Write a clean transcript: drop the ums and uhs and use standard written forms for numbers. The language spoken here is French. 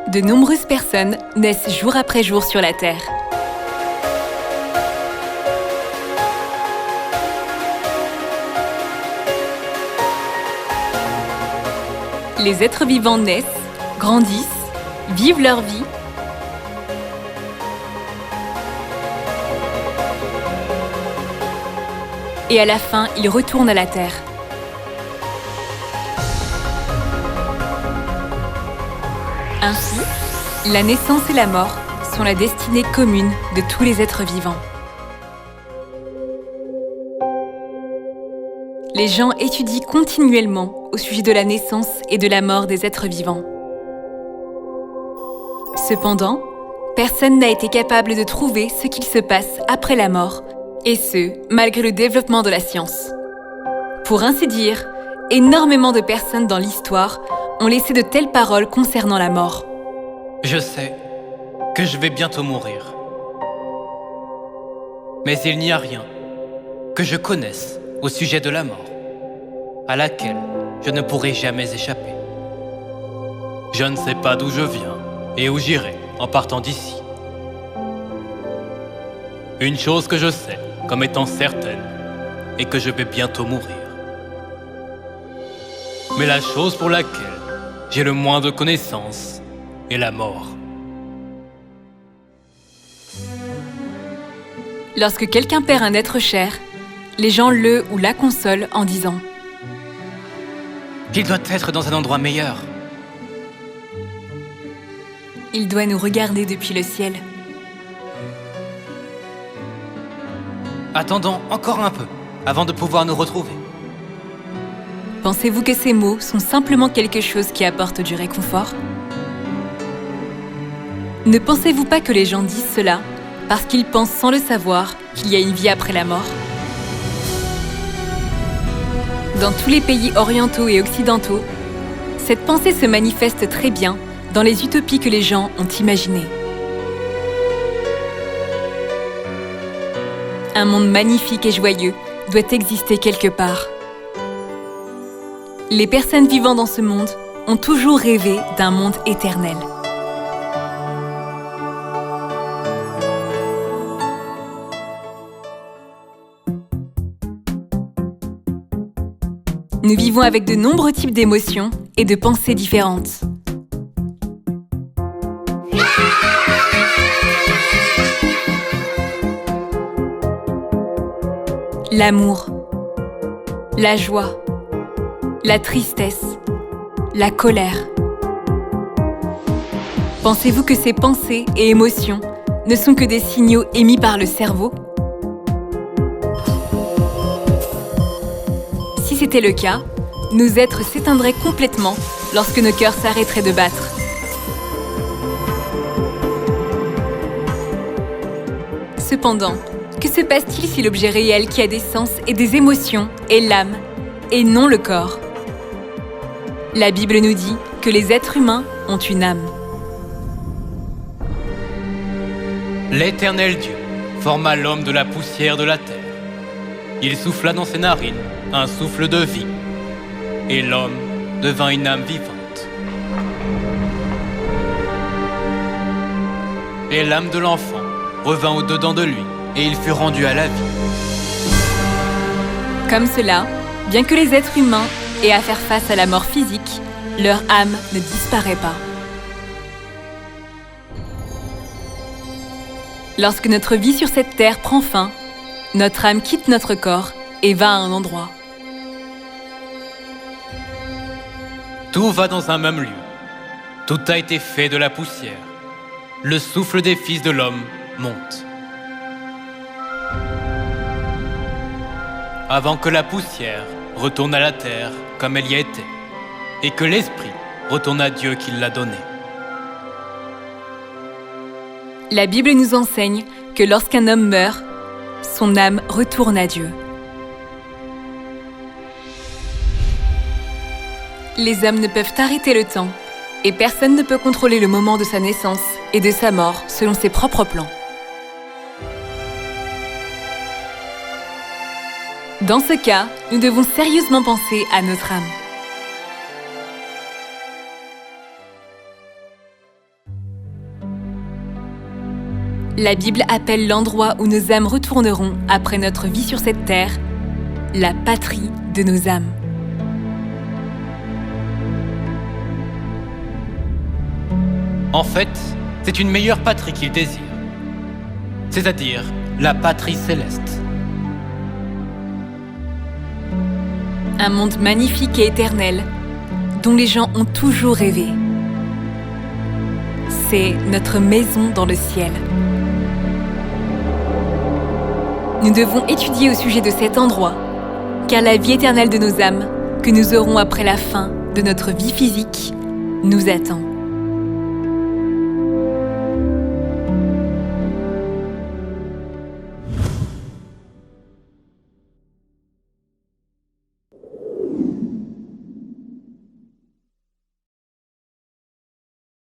De nombreuses personnes naissent jour après jour sur la Terre. Les êtres vivants naissent, grandissent, vivent leur vie, et à la fin, ils retournent à la Terre. Ainsi, la naissance et la mort sont la destinée commune de tous les êtres vivants. Les gens étudient continuellement au sujet de la naissance et de la mort des êtres vivants. Cependant, personne n'a été capable de trouver ce qu'il se passe après la mort, et ce, malgré le développement de la science. Pour ainsi dire, énormément de personnes dans l'histoire ont laissé de telles paroles concernant la mort. Je sais que je vais bientôt mourir. Mais il n'y a rien que je connaisse au sujet de la mort, à laquelle je ne pourrai jamais échapper. Je ne sais pas d'où je viens et où j'irai en partant d'ici. Une chose que je sais comme étant certaine est que je vais bientôt mourir. Mais la chose pour laquelle j'ai le moins de connaissances est la mort. Lorsque quelqu'un perd un être cher, les gens le ou la consolent en disant qu'il doit être dans un endroit meilleur. Il doit nous regarder depuis le ciel. Attendons encore un peu avant de pouvoir nous retrouver. Pensez-vous que ces mots sont simplement quelque chose qui apporte du réconfort? Ne pensez-vous pas que les gens disent cela parce qu'ils pensent sans le savoir qu'il y a une vie après la mort? Dans tous les pays orientaux et occidentaux, cette pensée se manifeste très bien dans les utopies que les gens ont imaginées. Un monde magnifique et joyeux doit exister quelque part. Les personnes vivant dans ce monde ont toujours rêvé d'un monde éternel. Nous vivons avec de nombreux types d'émotions et de pensées différentes. L'amour, la joie, la tristesse, la colère. Pensez-vous que ces pensées et émotions ne sont que des signaux émis par le cerveau? Si c'était le cas, nos êtres s'éteindraient complètement lorsque nos cœurs s'arrêteraient de battre. Cependant, que se passe-t-il si l'objet réel qui a des sens et des émotions est l'âme, et non le corps? La Bible nous dit que les êtres humains ont une âme. L'Éternel Dieu forma l'homme de la poussière de la terre. Il souffla dans ses narines un souffle de vie, et l'homme devint une âme vivante. Et l'âme de l'enfant revint au-dedans de lui, et il fut rendu à la vie. Comme cela, bien que les êtres humains aient à faire face à la mort physique, leur âme ne disparaît pas. Lorsque notre vie sur cette terre prend fin, notre âme quitte notre corps et va à un endroit. Tout va dans un même lieu. Tout a été fait de la poussière. Le souffle des fils de l'homme monte. Avant que la poussière retourne à la terre comme elle y était, et que l'esprit retourne à Dieu qui l'a donné. La Bible nous enseigne que lorsqu'un homme meurt, son âme retourne à Dieu. Les hommes ne peuvent arrêter le temps, et personne ne peut contrôler le moment de sa naissance et de sa mort selon ses propres plans. Dans ce cas, nous devons sérieusement penser à notre âme. La Bible appelle l'endroit où nos âmes retourneront après notre vie sur cette terre, la patrie de nos âmes. En fait, c'est une meilleure patrie qu'il désire, c'est-à-dire la patrie céleste. Un monde magnifique et éternel, dont les gens ont toujours rêvé. C'est notre maison dans le ciel. Nous devons étudier au sujet de cet endroit, car la vie éternelle de nos âmes, que nous aurons après la fin de notre vie physique, nous attend.